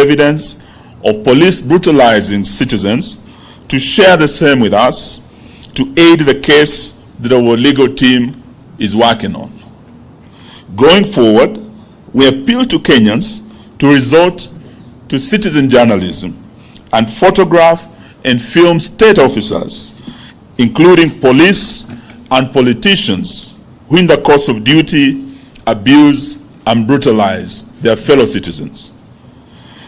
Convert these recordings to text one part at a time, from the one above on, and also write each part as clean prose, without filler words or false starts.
evidence of police brutalizing citizens to share the same with us to aid the case that our legal team is working on. Going forward, we appeal to Kenyans to resort to citizen journalism and photograph and film state officers, including police and politicians who in the course of duty abuse and brutalize their fellow citizens.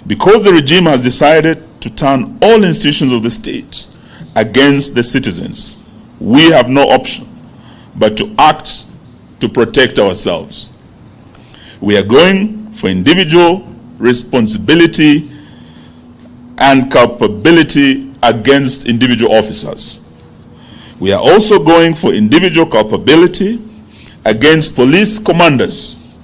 Because the regime has decided to turn all institutions of the state against the citizens, we have no option but to act to protect ourselves. We are going for individual responsibility and culpability against individual officers. We are also going for individual culpability against police commanders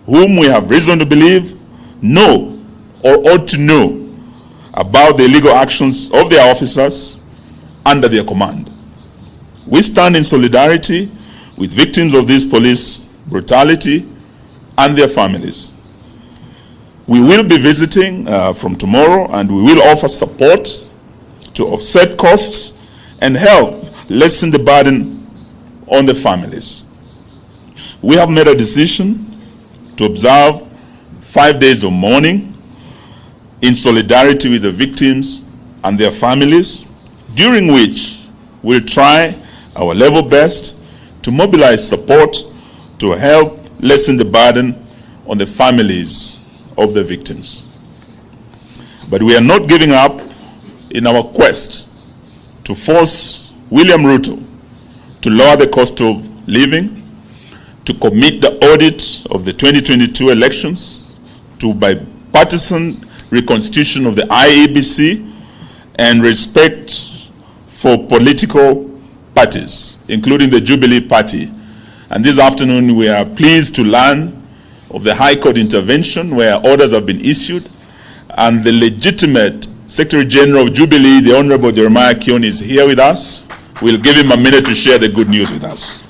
whom we have reason to believe know or ought to know about the illegal actions of their officers under their command. We stand in solidarity with victims of this police brutality and their families. We will be visiting from tomorrow, and we will offer support to offset costs and help lessen the burden on the families. We have made a decision to observe 5 days of mourning in solidarity with the victims and their families, during which we'll try our level best to mobilize support to help lessen the burden on the families of the victims. But we are not giving up in our quest to force William Ruto to lower the cost of living, to commit the audit of the 2022 elections, to bipartisan reconstitution of the IEBC, and respect for political parties, including the Jubilee Party. And this afternoon we are pleased to learn of the High Court intervention where orders have been issued, and the legitimate Secretary General of Jubilee, the Honorable Jeremiah Kioni, is here with us. We'll give him a minute to share the good news with us.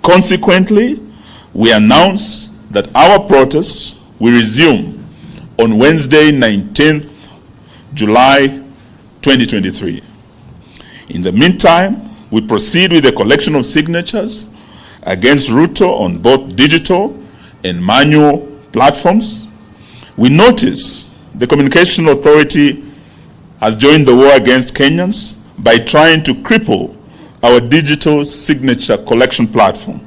Consequently, we announce that our protests will resume on Wednesday, 19th July 2023. In the meantime, we proceed with the collection of signatures against Ruto on both digital and manual platforms. We notice the Communication Authority has joined the war against Kenyans by trying to cripple our digital signature collection platform.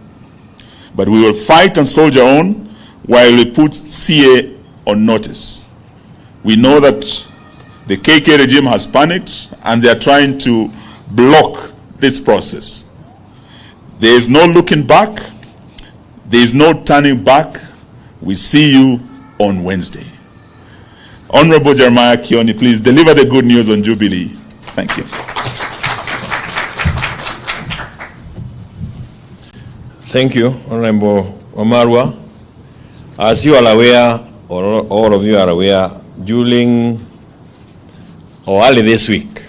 But we will fight and soldier on while we put CA on notice. We know that the KK regime has panicked and they are trying to block this process. There is no looking back. There is no turning back. We see you on Wednesday. Honorable Jeremiah Kioni, please deliver the good news on Jubilee. Thank you. Thank you, Honorable Omarwa. As you are aware, or all of you are aware, during or early this week,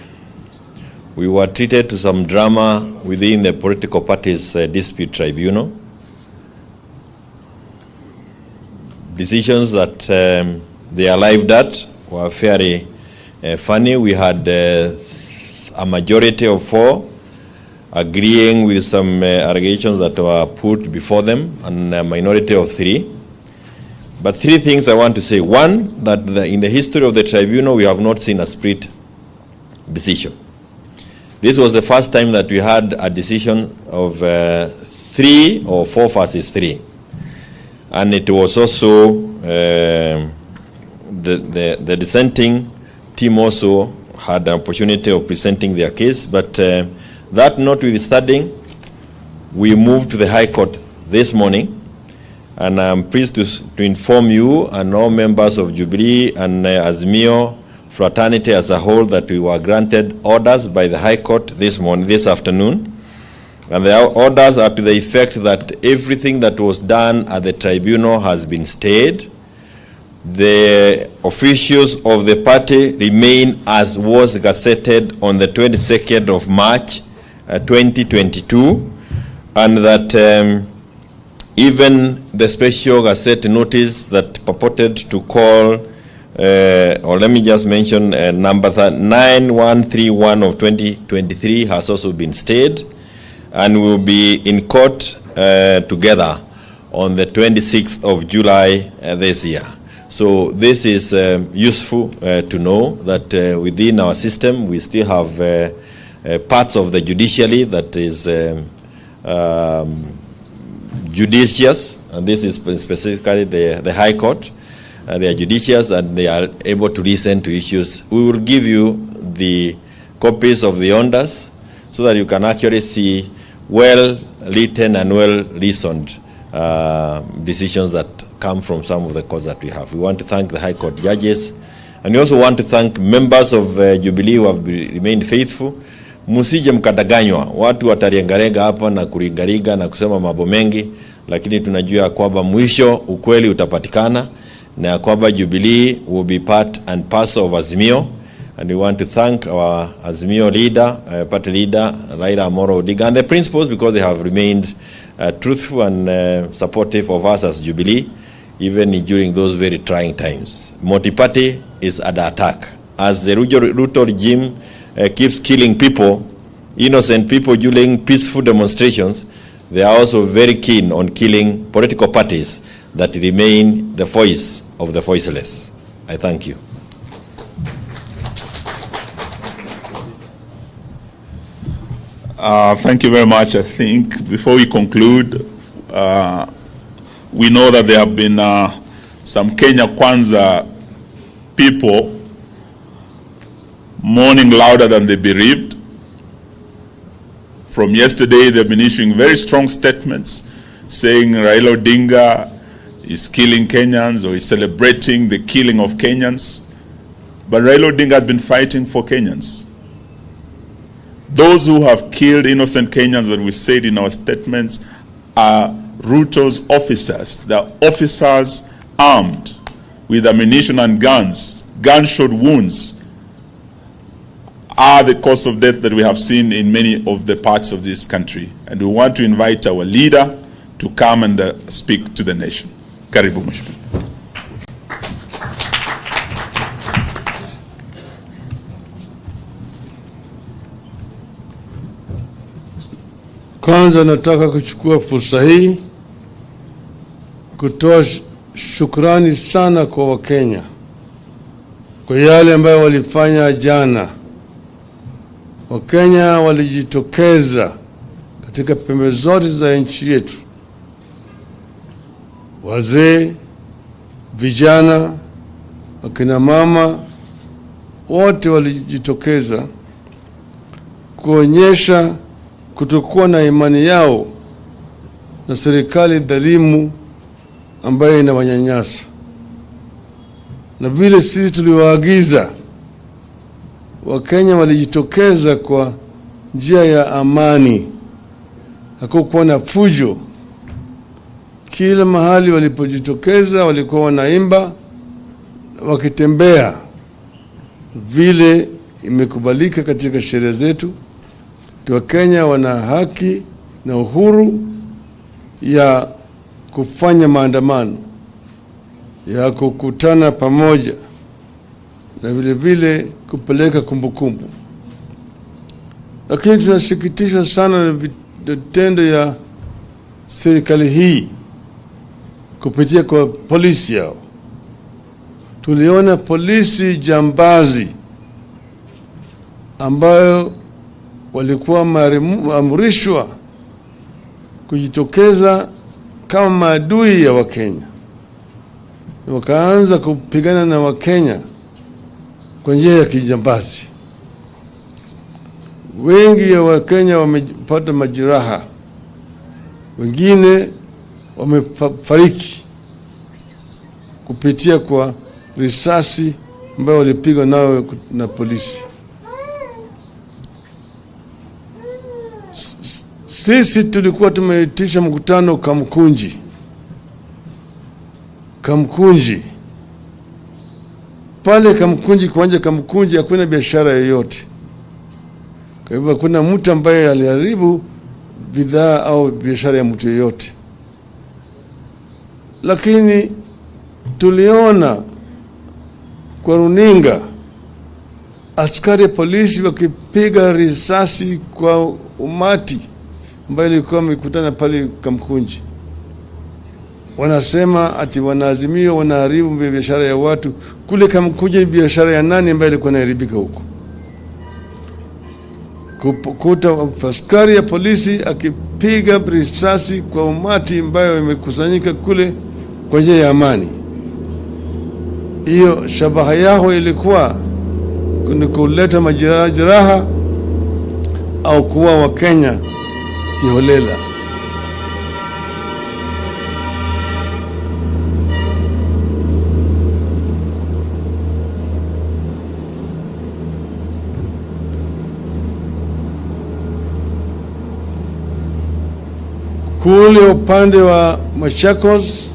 we were treated to some drama within the political parties' dispute tribunal. Decisions that they arrived at were fairly funny. We had a majority of 4 agreeing with some allegations that were put before them, and a minority of 3. But 3 things I want to say. One, that in the history of the tribunal, we have not seen a split decision. This was the first time that we had a decision of 3 or 4 versus 3. And it was also, the dissenting team also had an opportunity of presenting their case. But that notwithstanding, we moved to the High Court this morning. And I'm pleased to inform you and all members of Jubilee and Azimio fraternity as a whole that we were granted orders by the High Court this afternoon. And the orders are to the effect that everything that was done at the tribunal has been stayed. The officials of the party remain as was gazetted on the 22nd of March 2022, and that even the special gazette notice that purported to call or let me just mention number 9131 of 2023 has also been stayed, and will be in court together on the 26th of July this year. So this is useful to know that within our system we still have parts of the judiciary that is judicious, and this is specifically the High Court. They are judicious and they are able to listen to issues. We will give you the copies of the orders so that you can actually see well-written and well-reasoned decisions that come from some of the courts that we have. We want to thank the High Court judges, and we also want to thank members of Jubilee who have remained faithful. Musije mkadanganywa, watu watariangarega hapa na kuringariga na kusema mambo mengi, lakini tunajua kwamba mwisho ukweli utapatikana, na kwamba Jubilee will be part and parcel of Azimio. And we want to thank our Azimio leader, party leader, Raila Odinga, and the principals, because they have remained truthful and supportive of us as Jubilee, even during those very trying times. Multi-party is under attack. As the Ruto regime keeps killing people, innocent people during peaceful demonstrations, they are also very keen on killing political parties that remain the voice of the voiceless. I thank you. Thank you very much. I think before we conclude, we know that there have been some Kenya Kwanza people mourning louder than the bereaved. From yesterday, they've been issuing very strong statements saying Raila Odinga is killing Kenyans or is celebrating the killing of Kenyans. But Raila Odinga has been fighting for Kenyans. Those who have killed innocent Kenyans that we said in our statements are Ruto's officers. They're officers armed with ammunition and guns. Gunshot wounds are the cause of death that we have seen in many of the parts of this country. And we want to invite our leader to come and speak to the nation. Karibu Mheshimiwa. Kwanza nataka kuchukua fursa hii kutoa shukrani sana kwa Wakenya kwa yale ambayo walifanya jana. Wakenya walijitokeza katika pembe zote za nchi yetu. Wazee, vijana, wakina mama, wote walijitokeza kuonyesha kutokuwa na imani yao na serikali dhalimu ambayo inawanyanyasa. Na vile sisi tuliwaagiza, Wakenya walijitokeza kwa njia ya amani. Hakukuwa na fujo. Kila mahali walipojitokeza walikuwa wanaimba, wakitembea vile imekubalika katika sheria zetu. Wakenya wana haki na uhuru ya kufanya maandamano, ya kukutana pamoja, na vile vile kupeleka kumbukumbu. Lakini tunasikitishwa sana na vitendo ya serikali hii kupitia kwa polisi yao. Tuliona polisi jambazi ambayo walikuwa maamrishwa kujitokeza kama maadui ya Wakenya. Wakaanza kupigana na Wakenya kwa njia ya kijambazi. Wengi ya Wakenya wamepata majeraha, wengine wamefariki kupitia kwa risasi ambayo walipigwa nayo na polisi. Sisi tulikuwa tumeitisha mkutano Kamkunji. Pale Kamkunji, kuanja Kamkunji hakuna biashara yoyote. Kwa hivyo hakuna mtu ambaye aliharibu bidhaa au biashara ya mtu yoyote. Lakini tuliona kwa runinga askari polisi wakipiga risasi kwa umati ambayo ilikuwa mikutana pale Kamkunji. Wanasema ati wanaazimio wanaharibu biashara ya watu. Kule Kamkunji biashara ya nani ambayo ilikuwa inaharibika huko? Kukuta askari ya polisi akipiga risasi kwa umati ambayo imekusanyika kule kwa njia ya amani. Hiyo shabaha yao ilikuwa kuleta majeraha au kuwa Wakenya kiholela. Kule upande wa Machakos,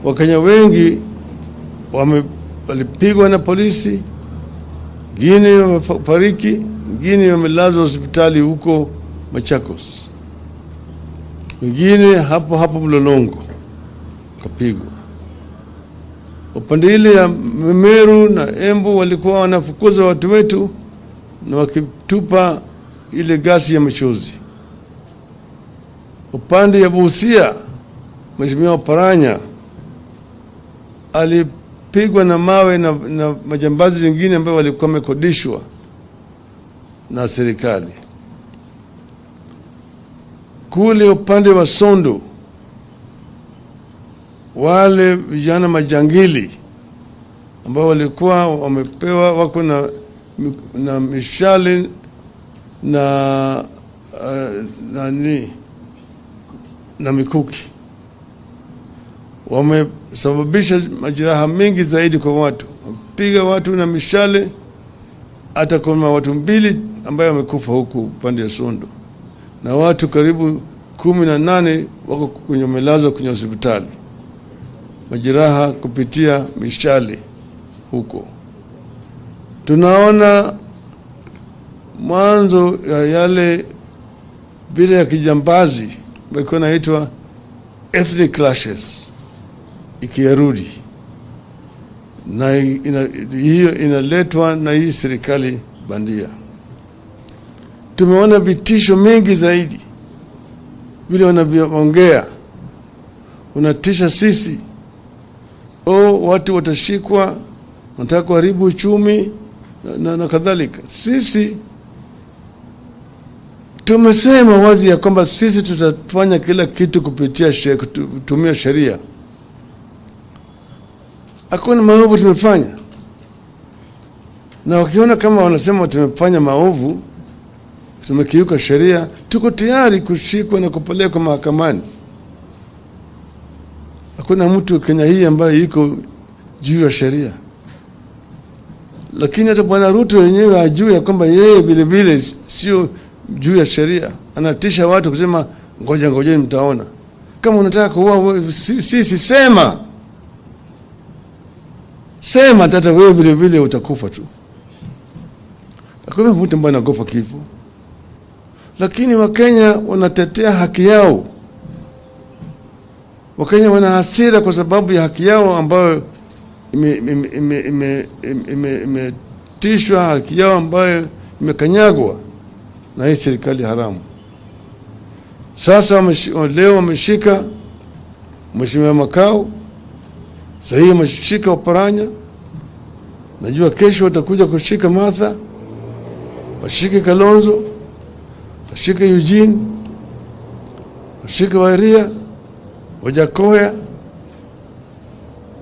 Wakenya wengi walipigwa na polisi, wengine wamefariki, wengine wamelazwa hospitali huko Machakos, wengine hapo Mlolongo kapigwa. Upande ile ya Meru na Embu walikuwa wanafukuza watu wetu na wakitupa ile gasi ya machozi. Upande ya Busia, Mheshimiwa Paranya alipigwa na mawe na majambazi wengine ambao walikuwa wamekodishwa na serikali. Kule upande wa Sondo, wale vijana majangili ambao walikuwa wamepewa wako na mishale na mikuki, wamesababisha majeraha mengi zaidi kwa watu. Wapiga watu na mishale, hata kuna watu 2 ambao wamekufa huku upande ya Sondo, na watu karibu 18 wako kwenye melazwa kwenye hospitali, majeraha kupitia mishale huko. Tunaona mwanzo ya yale bila ya kijambazi ambayo inaitwa ethnic clashes ikirudi, na hiyo inaletwa na hii serikali bandia. Tumeona vitisho mengi zaidi, vile wanavyoongea unatisha sisi, watu watashikwa, wanataka kuharibu uchumi na kadhalika. Sisi tumesema wazi ya kwamba sisi tutafanya kila kitu kutumia sheria. Hakuna maovu tumefanya, na wakiona kama wanasema tumefanya maovu, tumekiuka sheria, tuko tayari kushikwa na kupelekwa mahakamani. Hakuna mtu Kenya hii ambaye yuko juu ya sheria. Lakini hata Bwana Ruto yenyewe ajue ya kwamba yeye vile vile sio juu ya sheria. Anatisha watu kusema ngoja mtaona. Kama unataka kuua sisi sema tata wewe vile vile utakufa tu. Hakuna mtu ambaye anakufa kifo. Lakini Wakenya wanatetea haki yao. Wakenya wana hasira kwa sababu ya haki yao ambayo imetishwa, haki yao ambayo imekanyagwa na hii serikali haramu. Sasa leo wameshika Mheshimiwa Makau, sahii wameshika Oparanya, najua kesho watakuja kushika Martha, washike Kalonzo, washike Eugene, washike Wairia, Wajakoya,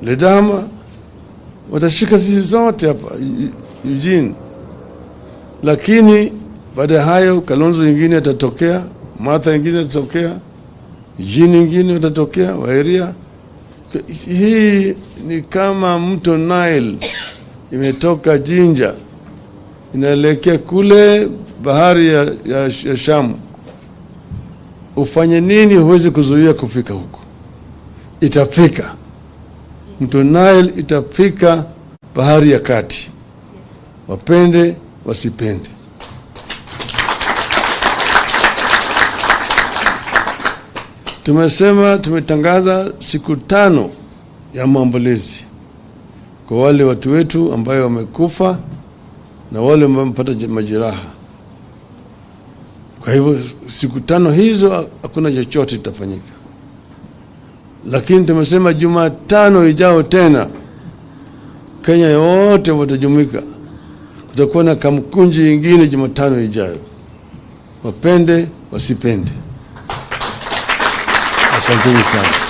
Ledama, watashika sisi zote hapa Eugene. Lakini baada ya hayo Kalonzo nyingine atatokea, Martha nyingine atatokea, Eugene nyingine atatokea, Wairia. Hii ni kama mto Nile imetoka Jinja inaelekea kule bahari ya Shamu. Ufanye nini huwezi kuzuia kufika huko. Itafika. Mto Nile itafika bahari ya kati. Wapende wasipende. Tumetangaza siku 5 ya maombolezi kwa wale watu wetu ambao wamekufa na wale ambao wamepata majeraha. Kwa hivyo siku 5 hizo hakuna chochote kitafanyika. Lakini tumesema Jumatano ijao tena Kenya yote watajumuika. Kutakuwa na kamkunji nyingine Jumatano ijayo. Wapende wasipende. Asanteni sana.